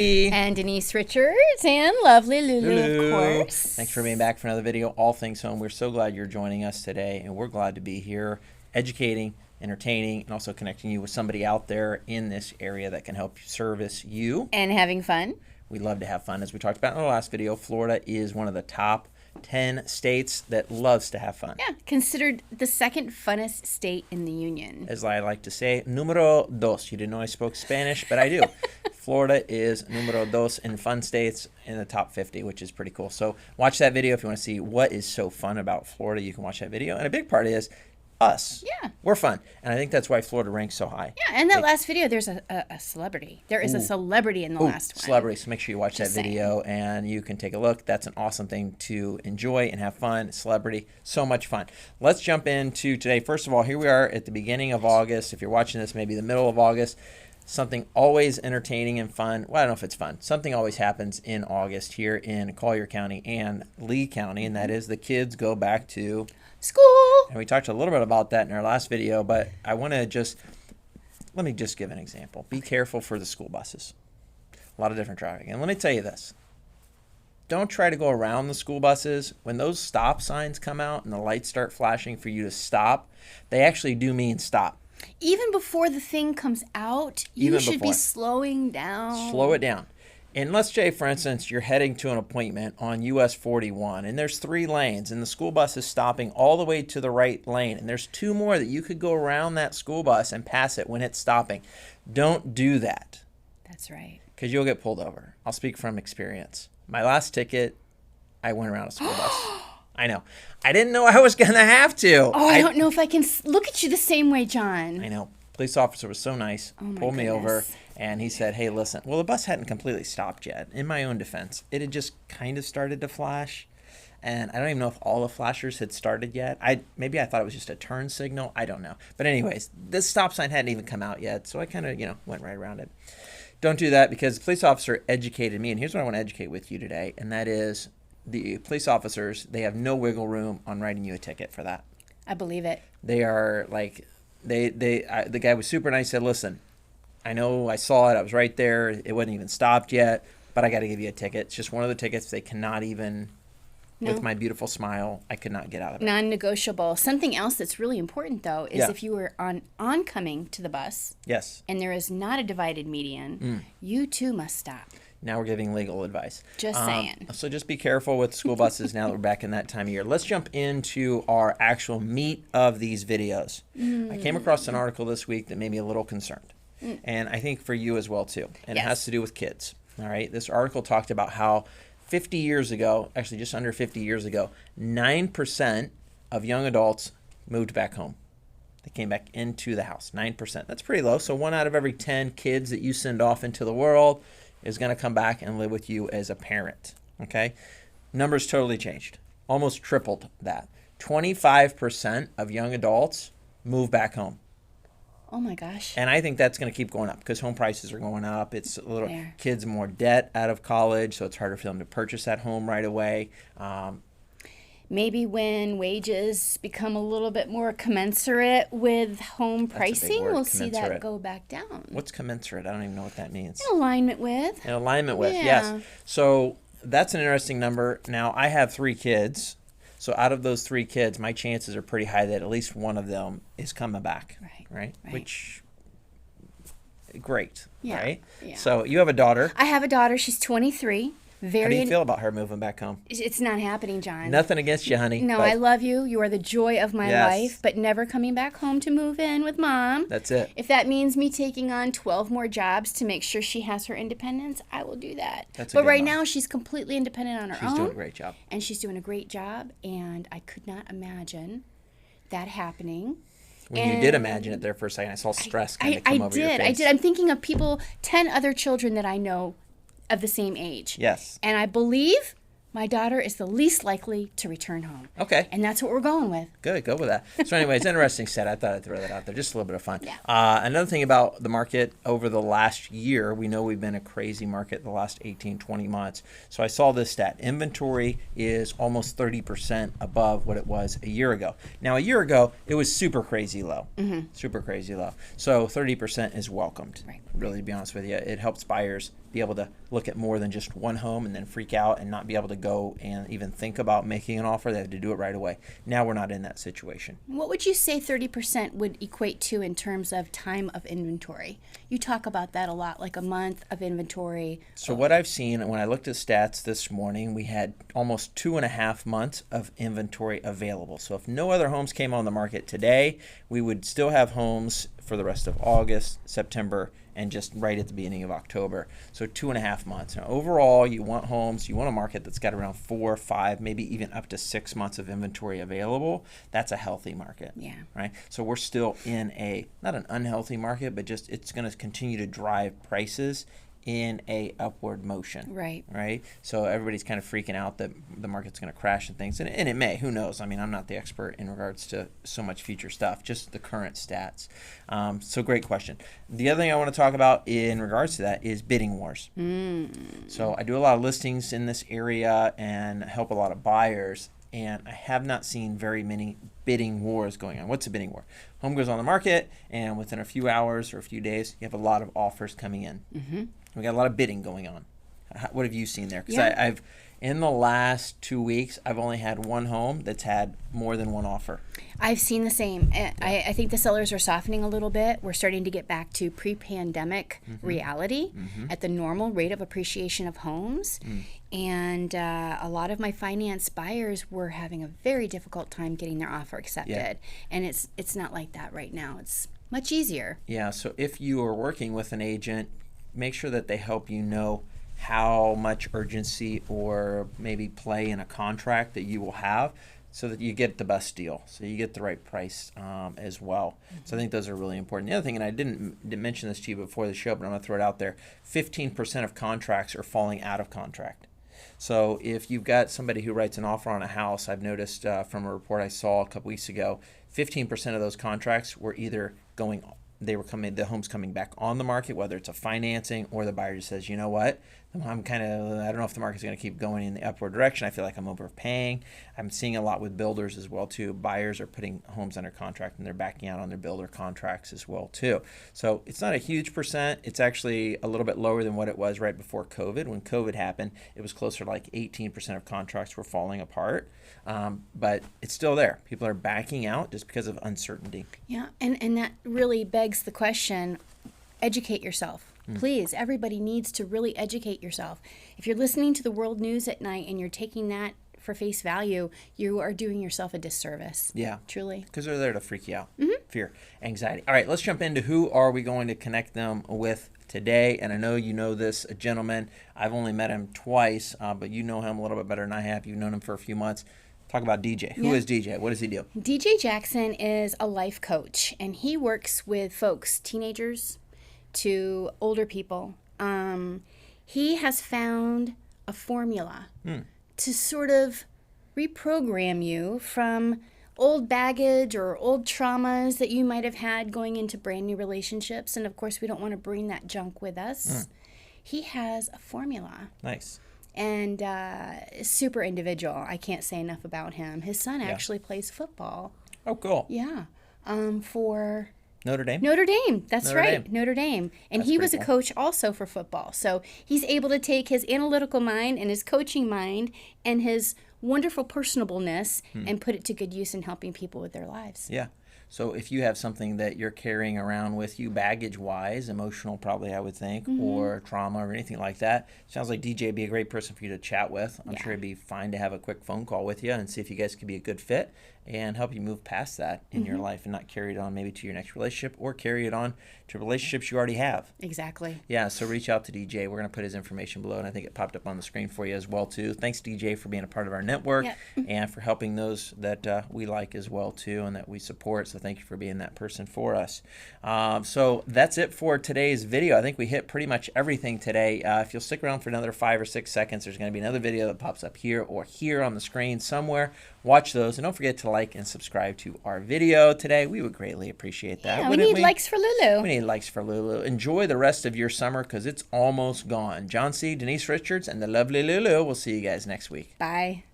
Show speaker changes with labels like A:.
A: And Denise Richards and lovely Lulu, of course.
B: Thanks for being back for another video, All Things Home. We're so glad you're joining us today, and we're glad to be here educating, entertaining, and also connecting you with somebody out there in this area that can help service you.
A: And having fun.
B: We love to have fun. As we talked about in our last video, Florida is one of the top 10 states that loves to have fun.
A: Yeah, considered the second funnest state in the union.
B: As I like to say, numero dos. You didn't know I spoke Spanish, but I do. Florida is numero dos in fun states in the top 50, which is pretty cool. So watch that video if you want to see what is so fun about Florida. You can watch that video. And a big part is us.
A: Yeah.
B: We're fun. And I think that's why Florida ranks so high.
A: Yeah, and that last video, there's a celebrity. There is a celebrity in the last one.
B: Celebrity. So make sure you watch
A: Just
B: that video and you can take a look. That's an awesome thing to enjoy and have fun. Celebrity. So much fun. Let's jump into today. First of all, here we are at the beginning of August. If you're watching this, maybe the middle of August. Something always entertaining and fun. Well, I don't know if it's fun. Something always happens in August here in Collier County and Lee County, and that is the kids go back to
A: school.
B: And we talked a little bit about that in our last video, but I want to let me just give an example. Be careful for the school buses. A lot of different traffic. And let me tell you this. Don't try to go around the school buses. When those stop signs come out and the lights start flashing for you to stop, they actually do mean stop.
A: Even before the thing comes out, you should be slowing down.
B: Slow it down. And let's say, for instance, you're heading to an appointment on US 41, and there's 3 lanes, and the school bus is stopping all the way to the right lane, and there's 2 more that you could go around that school bus and pass it when it's stopping. Don't do that.
A: That's right.
B: Because you'll get pulled over. I'll speak from experience. My last ticket, I went around a school bus. I know. I didn't know I was going to have to.
A: Oh, I don't know if I can look at you the same way, John.
B: I know. Police officer was so nice, pulled me over, and he said, hey, listen. Well, the bus hadn't completely stopped yet. In my own defense, it had just kind of started to flash, and I don't even know if all the flashers had started yet. Maybe I thought it was just a turn signal. I don't know. But anyways, this stop sign hadn't even come out yet, so I kind of, went right around it. Don't do that because the police officer educated me, and here's what I want to educate with you today, and that is the police officers, they have no wiggle room on writing you a ticket for that.
A: I believe it.
B: They are like... the guy was super nice. Said, listen, I know I saw it. I was right there. It wasn't even stopped yet, but I got to give you a ticket. It's just one of the tickets they cannot even, with my beautiful smile, I could not get out of it.
A: Non-negotiable. Something else that's really important, though, is if you were oncoming to the bus,
B: yes,
A: and there is not a divided median, you too must stop.
B: Now we're giving legal advice.
A: Just saying.
B: So just be careful with school buses now that we're back in that time of year. Let's jump into our actual meat of these videos. I came across an article this week that made me a little concerned. And I think for you as well, too. And it has to do with kids. All right. This article talked about how 50 years ago, actually just under 50 years ago, 9% of young adults moved back home. They came back into the house. 9%. That's pretty low. So 1 out of every 10 kids that you send off into the world is going to come back and live with you as a parent, okay? Numbers totally changed, almost tripled that. 25% of young adults move back home.
A: Oh my gosh.
B: And I think that's going to keep going up because home prices are going up. It's a little kids more debt out of college, so it's harder for them to purchase that home right away.
A: Maybe when wages become a little bit more commensurate with home pricing, we'll see that go back down.
B: What's commensurate? I don't even know what that means.
A: In alignment with.
B: In alignment with, yes. So that's an interesting number. Now, I have 3 kids. So out of those 3 kids, my chances are pretty high that at least one of them is coming back. Right? Which, great. Right? Yeah. So you have a daughter.
A: I have a daughter. She's 23.
B: How do you feel about her moving back home?
A: It's not happening, John.
B: Nothing against you, honey.
A: No, I love you. You are the joy of my life, but never coming back home to move in with Mom.
B: That's it.
A: If that means me taking on 12 more jobs to make sure she has her independence, I will do that. But right now, she's completely independent on her own.
B: She's doing a great job.
A: And she's doing a great job, and I could not imagine that happening.
B: When you did imagine it there for a second, I saw stress kind of come over your face.
A: I did. I'm thinking of 10 other children that I know of the same age.
B: Yes.
A: And I believe my daughter is the least likely to return home.
B: Okay.
A: And that's what we're going with.
B: Good. Go with that. So anyways, interesting set. I thought I'd throw that out there. Just a little bit of fun.
A: Yeah.
B: Another thing about the market over the last year, we know we've been a crazy market the last 18, 20 months. So I saw this stat. Inventory is almost 30% above what it was a year ago. Now, a year ago, it was super crazy low. Super crazy low. So 30% is welcomed. Right. Really, to be honest with you. It helps buyers be able to look at more than just one home and then freak out and not be able to go and even think about making an offer. They have to do it right away. Now we're not in that situation.
A: What would you say 30% would equate to in terms of time of inventory? You talk about that a lot, like a month of inventory.
B: So what I've seen, when I looked at stats this morning, we had almost 2.5 months of inventory available. So if no other homes came on the market today, we would still have homes for the rest of August, September, and just right at the beginning of October. So 2.5 months. Now overall, you want a market that's got around 4, 5, maybe even up to 6 months of inventory available. That's a healthy market.
A: Yeah.
B: Right. So we're still in not an unhealthy market, but just it's going to continue to drive prices in a upward motion. Right. So everybody's kind of freaking out that the market's going to crash and things, and it may. Who knows? I mean, I'm not the expert in regards to so much future stuff, just the current stats. So great question. The other thing I want to talk about in regards to that is bidding wars. So I do a lot of listings in this area and help a lot of buyers, and I have not seen very many bidding wars going on. What's a bidding war? Home goes on the market, and within a few hours or a few days, you have a lot of offers coming in. We got a lot of bidding going on. What have you seen there? Because I've in the last 2 weeks, I've only had one home that's had more than one offer.
A: I've seen the same. I think the sellers are softening a little bit. We're starting to get back to pre-pandemic reality at the normal rate of appreciation of homes. And a lot of my finance buyers were having a very difficult time getting their offer accepted. And it's not like that right now. It's much easier.
B: Yeah, so if you are working with an agent, make sure that they help you know how much urgency or maybe play in a contract that you will have so that you get the best deal, so you get the right price as well. So I think those are really important. The other thing, and I didn't mention this to you before the show, but I'm going to throw it out there, 15% of contracts are falling out of contract. So if you've got somebody who writes an offer on a house, I've noticed from a report I saw a couple weeks ago, 15% of those contracts were either the home's coming back on the market, whether it's a financing or the buyer just says, you know what, I don't know if the market's going to keep going in the upward direction. I feel like I'm overpaying. I'm seeing a lot with builders as well too. Buyers are putting homes under contract and they're backing out on their builder contracts as well too. So it's not a huge percent. It's actually a little bit lower than what it was right before COVID. When COVID happened, it was closer to like 18% of contracts were falling apart. But it's still there. People are backing out just because of uncertainty.
A: Yeah, and that really begs the question, educate yourself. Please, everybody needs to really educate yourself. If you're listening to the world news at night and you're taking that for face value, you are doing yourself a disservice.
B: Yeah.
A: Truly.
B: Because they're there to freak you out. Fear, anxiety. All right, let's jump into who are we going to connect them with today. And I know you know this gentleman. I've only met him twice, but you know him a little bit better than I have. You've known him for a few months. Talk about DJ. Who is DJ? What does he do?
A: DJ Jackson is a life coach, and he works with folks, teenagers to older people. He has found a formula to sort of reprogram you from old baggage or old traumas that you might have had going into brand new relationships. And of course, we don't want to bring that junk with us. He has a formula.
B: Nice.
A: And super individual. I can't say enough about him. His son actually plays football.
B: Oh, cool.
A: Yeah. For
B: Notre Dame?
A: Notre Dame. That's
B: Notre
A: right.
B: Dame.
A: Notre Dame. And he was a coach also for football. So he's able to take his analytical mind and his coaching mind and his wonderful personableness and put it to good use in helping people with their lives.
B: Yeah. So if you have something that you're carrying around with you baggage-wise, emotional probably I would think, or trauma or anything like that, sounds like DJ would be a great person for you to chat with. I'm sure it'd be fine to have a quick phone call with you and see if you guys could be a good fit and help you move past that in your life and not carry it on maybe to your next relationship or carry it on to relationships you already have.
A: Exactly.
B: Yeah, so reach out to DJ. We're going to put his information below, and I think it popped up on the screen for you as well, too. Thanks, DJ, for being a part of our network and for helping those that we like as well, too, and that we support. So thank you for being that person for us. So that's it for today's video. I think we hit pretty much everything today. If you'll stick around for another 5 or 6 seconds, there's going to be another video that pops up here or here on the screen somewhere. Watch those, and don't forget to like and subscribe to our video today. We would greatly appreciate that.
A: Yeah, we need likes for Lulu.
B: We need likes for Lulu. Enjoy the rest of your summer because it's almost gone. John C., Denise Richards, and the lovely Lulu. We'll see you guys next week.
A: Bye.